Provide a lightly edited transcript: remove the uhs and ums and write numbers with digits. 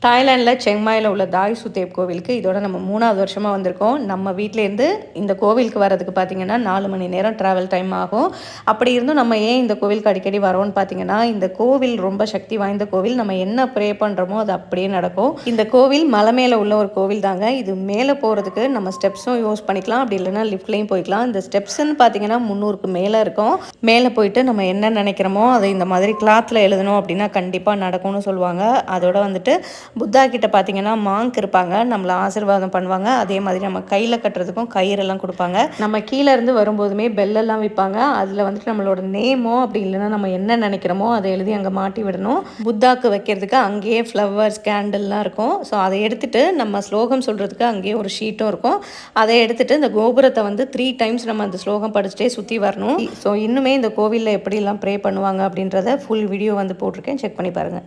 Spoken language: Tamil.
தாய்லாண்டில் செங்மாயில் உள்ள தாய் சுத்தேப் கோவிலுக்கு இதோட நம்ம 3வது வருஷமாக வந்திருக்கோம். நம்ம வீட்டிலேருந்து இந்த கோவிலுக்கு வரதுக்கு பார்த்திங்கன்னா 4 மணி நேரம் ட்ராவல் டைம் ஆகும். அப்படி இருந்தும் நம்ம ஏன் இந்த கோவிலுக்கு அடிக்கடி வரோம்னு பார்த்திங்கன்னா, இந்த கோவில் ரொம்ப சக்தி வாய்ந்த கோவில். நம்ம என்ன ப்ரே பண்ணுறோமோ அது அப்படியே நடக்கும். இந்த கோவில் மலை மேலே உள்ள ஒரு கோவில் தாங்க. இது மேலே போகிறதுக்கு நம்ம ஸ்டெப்ஸும் யூஸ் பண்ணிக்கலாம், அப்படி இல்லைனா லிஃப்ட்லேயும் போய்க்கலாம். இந்த ஸ்டெப்ஸ்ன்னு பார்த்திங்கன்னா 300க்கு மேலே இருக்கும். மேலே போயிட்டு நம்ம என்ன நினைக்கிறோமோ அதை இந்த மாதிரி கிளாத்தில் எழுதணும் அப்படின்னா கண்டிப்பாக நடக்கும்னு சொல்லுவாங்க. அதோட வந்துட்டு புத்தா கிட்ட பார்த்தீங்கன்னா மாங்க் இருப்பாங்க, நம்மளை ஆசீர்வாதம் பண்ணுவாங்க. அதே மாதிரி நம்ம கையில் கட்டுறதுக்கும் கயிறெல்லாம் கொடுப்பாங்க. நம்ம கீழே இருந்து வரும்போதுமே பெல்லெல்லாம் விற்பாங்க. அதில் வந்துட்டு நம்மளோட நேமோ அப்படி இல்லைன்னா நம்ம என்ன நினைக்கிறோமோ அதை எழுதி அங்கே மாட்டி விடணும். புத்தாக்கு வைக்கிறதுக்கு அங்கேயே ஃப்ளவர்ஸ் கேண்டில்லாம் இருக்கும். ஸோ அதை எடுத்துகிட்டு நம்ம ஸ்லோகம் சொல்கிறதுக்கு அங்கேயே ஒரு ஷீட்டும் இருக்கும். அதை எடுத்துகிட்டு இந்த கோபுரத்தை வந்து 3 டைம்ஸ் நம்ம அந்த ஸ்லோகம் படிச்சுட்டே சுற்றி வரணும். ஸோ இன்னுமே இந்த கோவிலில் எப்படிலாம் ப்ரே பண்ணுவாங்க அப்படின்றத ஃபுல் வீடியோ வந்து போட்டிருக்கேன், செக் பண்ணி பாருங்கள்.